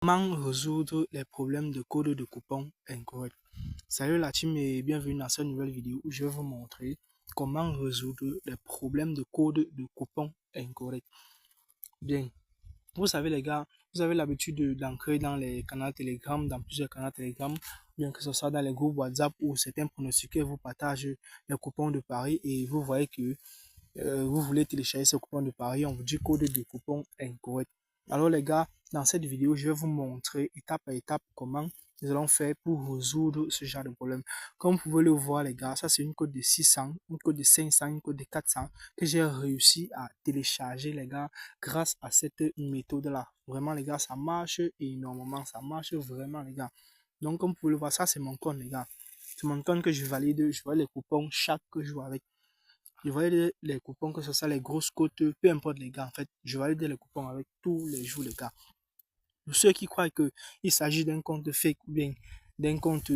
Comment résoudre les problèmes de code de coupon incorrect? Salut la team et bienvenue dans cette nouvelle vidéo où je vais vous montrer comment résoudre les problèmes de code de coupon incorrect. Bien, vous savez les gars, vous avez l'habitude d'entrer dans les canaux Telegram, dans plusieurs canaux Telegram, bien que ce soit dans les groupes WhatsApp où certains pronostiqueurs vous partagent les coupons de paris et vous voyez que vous voulez télécharger ce coupon de paris, on vous dit code de coupon incorrect. Alors les gars, dans cette vidéo, je vais vous montrer étape par étape comment nous allons faire pour résoudre ce genre de problème. Comme vous pouvez le voir les gars, ça c'est une code de 600, une code de 500, une code de 400 que j'ai réussi à télécharger les gars grâce à cette méthode là. Vraiment les gars, ça marche énormément, ça marche vraiment les gars. Donc comme vous pouvez le voir, ça c'est mon compte les gars. C'est mon compte que je valide les coupons chaque jour avec. Je valide les coupons, que ce soit les grosses cotes, peu importe les gars, en fait, je valide les coupons avec tous les jours les gars. Pour ceux qui croient qu'il s'agit d'un compte fake ou bien d'un compte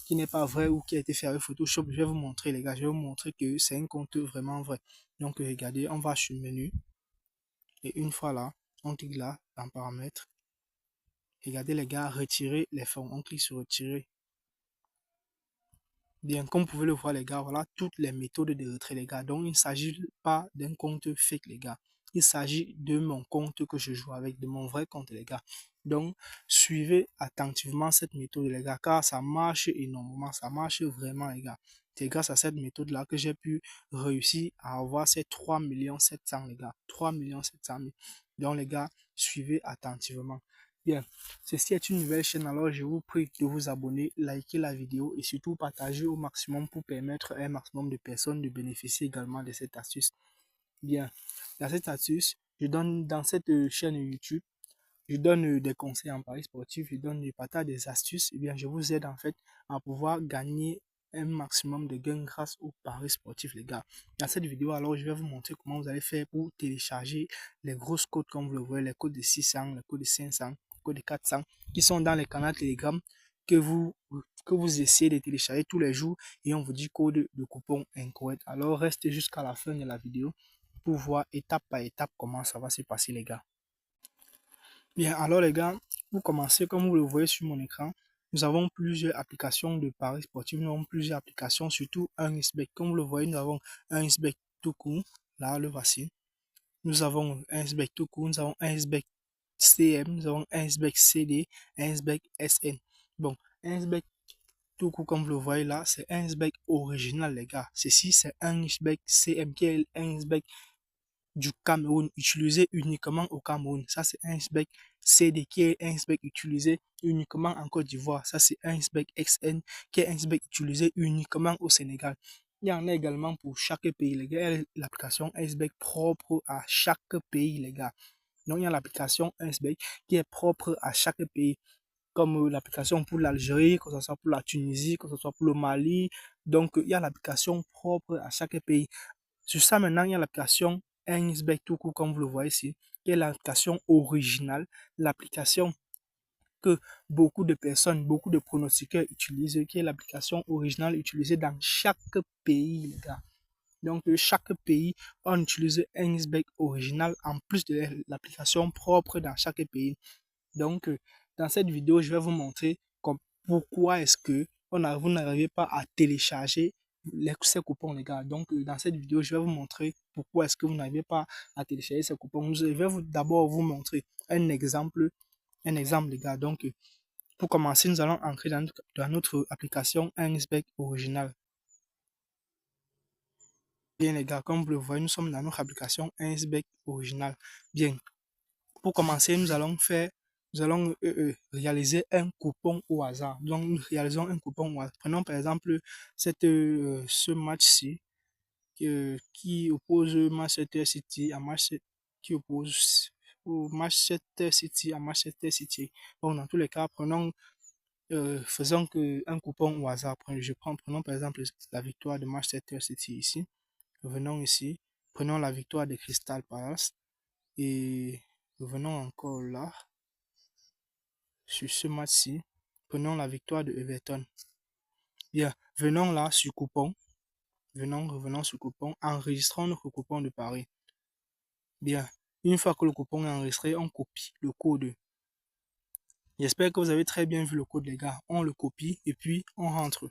qui n'est pas vrai ou qui a été fait avec Photoshop, je vais vous montrer les gars, je vais vous montrer que c'est un compte vraiment vrai. Donc regardez, on va sur le menu et une fois là, on clique là dans paramètres. Regardez les gars, retirer les fonds, on clique sur retirer. Bien, comme vous pouvez le voir les gars, voilà toutes les méthodes de retrait les gars. Donc il ne s'agit pas d'un compte fake les gars. Il s'agit de mon compte que je joue avec, de mon vrai compte les gars. Donc suivez attentivement cette méthode les gars, car ça marche énormément, ça marche vraiment les gars. C'est grâce à cette méthode là que j'ai pu réussir à avoir ces 3 700 000 les gars. 3 700 000. Donc les gars, suivez attentivement. Bien, ceci est une nouvelle chaîne, alors je vous prie de vous abonner, liker la vidéo et surtout partager au maximum pour permettre à un maximum de personnes de bénéficier également de cette astuce. Bien, dans cette astuce, je donne dans cette chaîne YouTube, je donne des conseils en paris sportif, je partage des astuces, et bien je vous aide en fait à pouvoir gagner un maximum de gains grâce aux paris sportifs les gars. Dans cette vidéo alors je vais vous montrer comment vous allez faire pour télécharger les grosses codes comme vous le voyez, les codes de 600, les codes de 500, les codes de 400 qui sont dans les canaux Telegram que vous essayez de télécharger tous les jours et on vous dit code de coupon incorrect. Alors restez jusqu'à la fin de la vidéo pour voir étape par étape comment ça va se passer les gars. Bien, alors les gars, pour commencer, comme vous le voyez sur mon écran, nous avons plusieurs applications de paris sportifs, nous avons plusieurs applications, surtout un XBet. Comme vous le voyez, nous avons un XBet tout court, là, le voici. Nous avons un XBet tout court, nous avons un XBet CM, nous avons un XBet CD, un XBet SN. Bon, un XBet tout court, comme vous le voyez là, c'est un XBet original, les gars. Ceci, c'est un XBet CM qui est un XBet du Cameroun utilisé uniquement au Cameroun. Ça, c'est un SBEC CD qui est un SBEC utilisé uniquement en Côte d'Ivoire. Ça, c'est un SBEC XN qui est un SBEC utilisé uniquement au Sénégal. Il y en a également pour chaque pays, les gars. Il y a l'application SBEC propre à chaque pays, les gars. Donc, il y a l'application SBEC qui est propre à chaque pays, comme l'application pour l'Algérie, que ce soit pour la Tunisie, que ce soit pour le Mali. Donc, il y a l'application propre à chaque pays. Sur ça, maintenant, il y a l'application XBet tout court, comme vous le voyez ici, qui est l'application originale, l'application que beaucoup de personnes, beaucoup de pronostiqueurs utilisent, qui est l'application originale utilisée dans chaque pays, les gars. Donc, chaque pays, on utilise un XBet original en plus de l'application propre dans chaque pays. Donc, dans cette vidéo, je vais vous montrer pourquoi est-ce que vous n'arrivez pas à télécharger ces coupons, les gars. Donc, dans cette vidéo, je vais vous montrer pourquoi est-ce que vous n'arrivez pas à télécharger ces coupons. Je vais d'abord vous montrer un exemple, les gars. Donc, pour commencer, nous allons entrer dans notre application 1xBet original. Bien, les gars, comme vous le voyez, nous sommes dans notre application 1xBet original. Bien, pour commencer, nous allons réaliser un coupon au hasard. Donc, nous réalisons un coupon au hasard. Prenons par exemple ce match-ci qui oppose Manchester City à qui oppose au Manchester City à Manchester City. Bon, dans tous les cas, faisons un coupon au hasard. Prenons par exemple la victoire de Manchester City ici. Revenons ici. Prenons la victoire de Crystal Palace. Et revenons encore là. Sur ce match-ci, prenons la victoire de Everton. Bien, venons là sur coupon. Revenons sur coupon. Enregistrons notre coupon de pari. Bien, une fois que le coupon est enregistré, on copie le code. J'espère que vous avez très bien vu le code, les gars. On le copie et puis on rentre.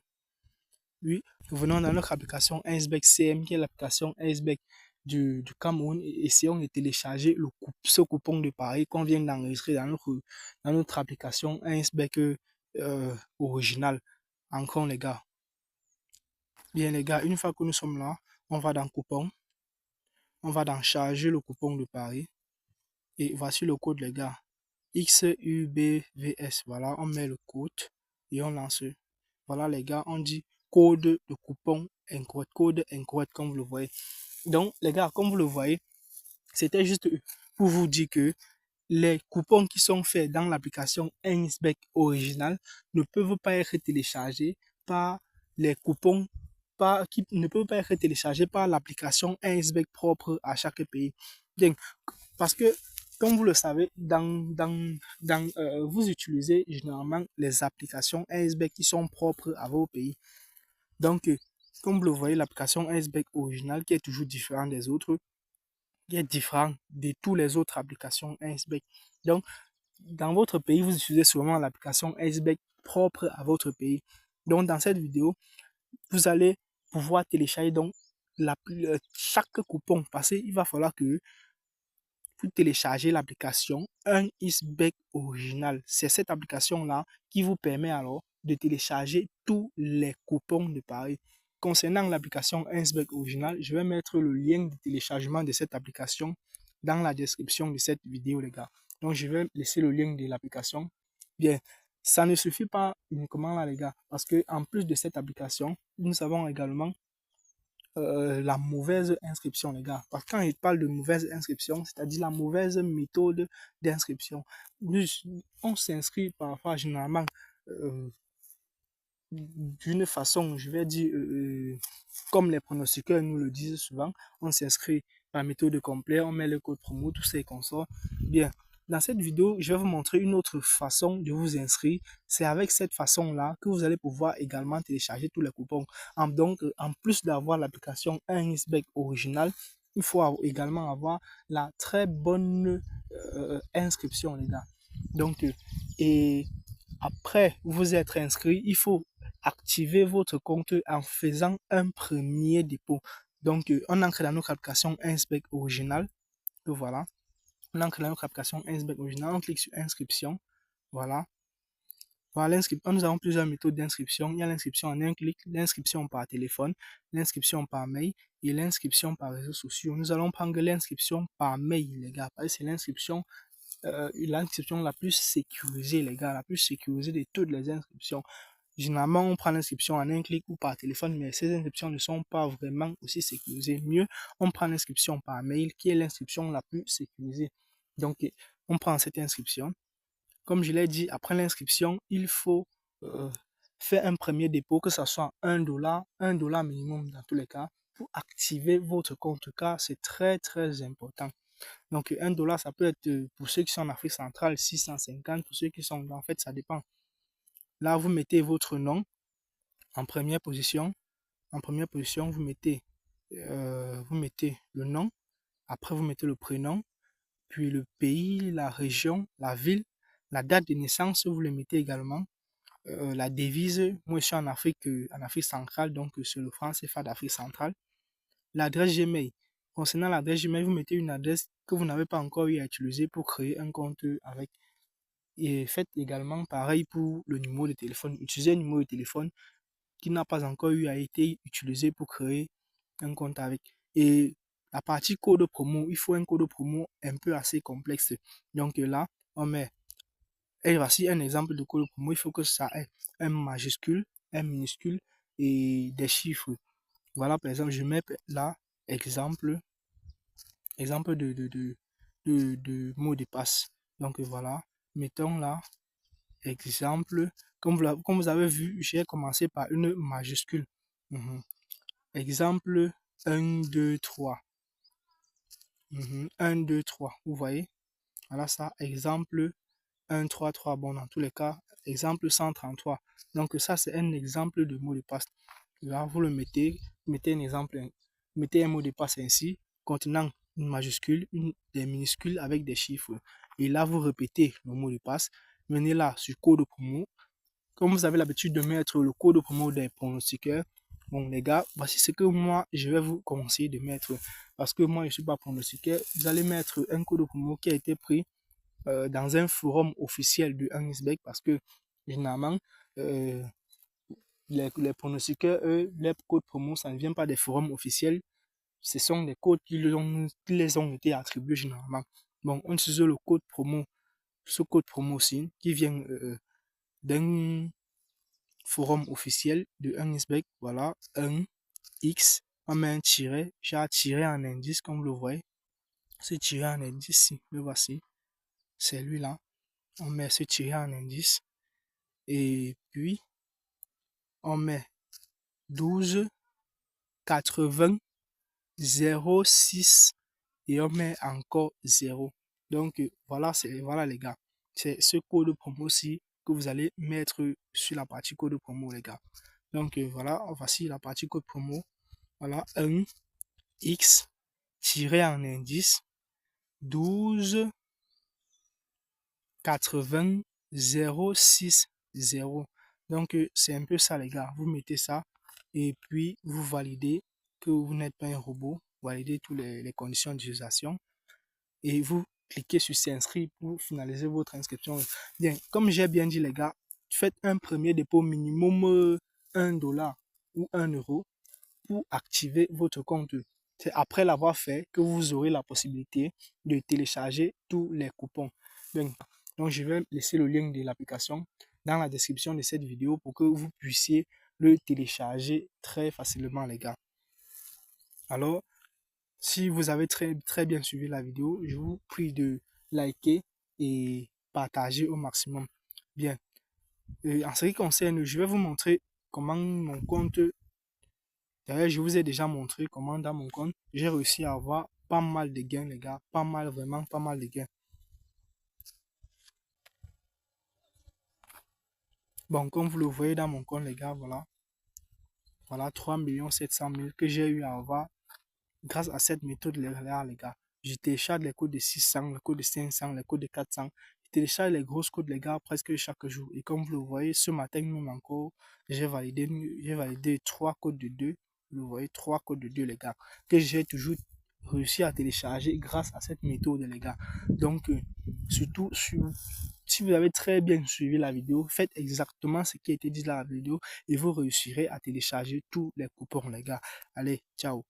Oui, venons dans notre application Ainsbec CM, qui est l'application Ainsbec du Cameroun, et essayons de télécharger ce coupon de Paris qu'on vient d'enregistrer dans notre application Ainsbec original. Encore, les gars. Bien, les gars, une fois que nous sommes là, on va dans coupon, on va dans charger le coupon de Paris, et voici le code, les gars. XUBVS, voilà, on met le code et on lance. Voilà, les gars, on dit code de coupon incorrect, code incorrect, comme vous le voyez. Donc, les gars, comme vous le voyez, c'était juste pour vous dire que les coupons qui sont faits dans l'application Ainsbec original ne peuvent pas être téléchargés par les coupons qui ne peuvent pas être téléchargés par l'application Ainsbec propre à chaque pays. Donc, parce que, comme vous le savez, vous utilisez généralement les applications Ainsbec qui sont propres à vos pays. Donc, comme vous le voyez, l'application Ainsbec originale qui est toujours différente des autres, qui est différent de toutes les autres applications Ainsbec. Donc, dans votre pays, vous utilisez souvent l'application Ainsbec propre à votre pays. Donc, dans cette vidéo, vous allez pouvoir télécharger donc chaque coupon parce qu'il va falloir que vous téléchargez l'application Ainsbec original. C'est cette application-là qui vous permet alors de télécharger tous les coupons de Paris. Concernant l'application Ainsbec original, je vais mettre le lien de téléchargement de cette application dans la description de cette vidéo, les gars. Donc, je vais laisser le lien de l'application. Bien, ça ne suffit pas uniquement là, les gars, parce que en plus de cette application, nous avons également la mauvaise inscription, les gars. Parce que quand il parle de mauvaise inscription, c'est-à-dire la mauvaise méthode d'inscription. On s'inscrit parfois, généralement, euh, d'une façon, je vais dire, comme les pronostiqueurs nous le disent souvent, on s'inscrit par méthode complète, on met le code promo, tout ça et consorts. Bien, dans cette vidéo, je vais vous montrer une autre façon de vous inscrire. C'est avec cette façon-là que vous allez pouvoir également télécharger tous les coupons. Donc, en plus d'avoir l'application Ainsbec original, il faut également avoir la très bonne inscription, les gars. Donc, et après vous être inscrit, il faut activer votre compte en faisant un premier dépôt. Donc, on entre dans notre application Ainsbec original. Voilà. On entre dans notre application Ainsbec original. On clique sur inscription. Voilà. Voilà, nous avons plusieurs méthodes d'inscription. Il y a l'inscription en un clic, l'inscription par téléphone, l'inscription par mail et l'inscription par réseaux sociaux. Nous allons prendre l'inscription par mail, les gars, parce que c'est l'inscription la plus sécurisée, les gars, la plus sécurisée de toutes les inscriptions. Généralement, on prend l'inscription en un clic ou par téléphone, mais ces inscriptions ne sont pas vraiment aussi sécurisées. Mieux, on prend l'inscription par mail, qui est l'inscription la plus sécurisée. Donc, on prend cette inscription. Comme je l'ai dit, après l'inscription, il faut euh, faire un premier dépôt, que ce soit $1 minimum dans tous les cas, pour activer votre compte, car c'est très, très important. Donc, $1, ça peut être, pour ceux qui sont en Afrique centrale, 650, pour ceux qui sont, en fait, ça dépend. Là, vous mettez votre nom en première position. En première position, vous mettez le nom. Après, vous mettez le prénom, puis le pays, la région, la ville, la date de naissance, vous le mettez également. La devise, moi je suis en Afrique centrale, donc c'est le franc CFA d'Afrique centrale. L'adresse Gmail. Concernant l'adresse Gmail, vous mettez une adresse que vous n'avez pas encore eu à utiliser pour créer un compte avec. Et faites également pareil pour le numéro de téléphone. Utilisez un numéro de téléphone qui n'a pas encore eu à être utilisé pour créer un compte avec. Et la partie code promo, il faut un code promo un peu assez complexe. Donc là, on met, et voici un exemple de code promo. Il faut que ça ait un majuscule, un minuscule et des chiffres. Voilà, par exemple, je mets là, exemple de mot de passe. Donc voilà, mettons là, exemple, comme vous avez vu, j'ai commencé par une majuscule. Exemple 1, 2, 3. 1, 2, 3. Vous voyez? Voilà ça. Exemple 1, 3, 3. Bon, dans tous les cas, exemple 133. Donc ça, c'est un exemple de mot de passe. Là, vous le mettez un exemple, mettez un mot de passe ainsi, contenant une majuscule, des minuscules avec des chiffres. Et là, vous répétez le mot de passe. venez là sur code promo. Comme vous avez l'habitude de mettre le code promo des pronostiqueurs, bon les gars, voici ce que moi je vais vous conseiller de mettre. Parce que moi je ne suis pas pronostiqueur. Vous allez mettre un code promo qui a été pris dans un forum officiel de 1xBet, parce que généralement les pronostiqueurs, eux, les codes promo, ça ne vient pas des forums officiels. Ce sont des codes qui les ont été attribués généralement. Donc on utilise le code promo, ce code promo aussi, qui vient d'un forum officiel de 1xBet. Voilà, 1x, on met un tiret, j'ai tiré en indice, comme vous le voyez. Ce tiret en indice ici, le voici, c'est lui là. On met ce tiret en indice et puis on met 12, 80, 06 et on met encore 0. Donc voilà, voilà les gars, c'est ce code promo-ci que vous allez mettre sur la partie code promo les gars. Donc voilà, voici la partie code promo. Voilà, 1x tiré en indice 12, 80, 06, 0. Donc c'est un peu ça les gars, vous mettez ça et puis vous validez que vous n'êtes pas un robot, validez toutes les conditions d'utilisation et vous cliquez sur s'inscrire pour finaliser votre inscription. Bien, comme j'ai bien dit les gars, faites un premier dépôt minimum 1 dollar ou 1 euro pour activer votre compte. C'est après l'avoir fait que vous aurez la possibilité de télécharger tous les coupons. Donc je vais laisser le lien de l'application dans la description de cette vidéo pour que vous puissiez le télécharger très facilement les gars. Alors, si vous avez très bien suivi la vidéo, je vous prie de liker et partager au maximum. Bien, en ce qui concerne, je vais vous montrer comment mon compte, d'ailleurs je vous ai déjà montré comment dans mon compte, j'ai réussi à avoir pas mal de gains les gars, pas mal, vraiment pas mal de gains. Bon, comme vous le voyez dans mon compte les gars, voilà 3 700 000 que j'ai eu à avoir grâce à cette méthode là les gars. Je télécharge les codes de 600, les codes de 500, les codes de 400. Je télécharge les grosses codes les gars presque chaque jour. Et comme vous le voyez, ce matin même encore, j'ai validé 3 codes de 2. Vous voyez, 3 codes de 2 les gars, que j'ai toujours réussi à télécharger grâce à cette méthode les gars. Donc surtout si vous avez très bien suivi la vidéo, faites exactement ce qui a été dit dans la vidéo et vous réussirez à télécharger tous les coupons les gars. Allez, ciao.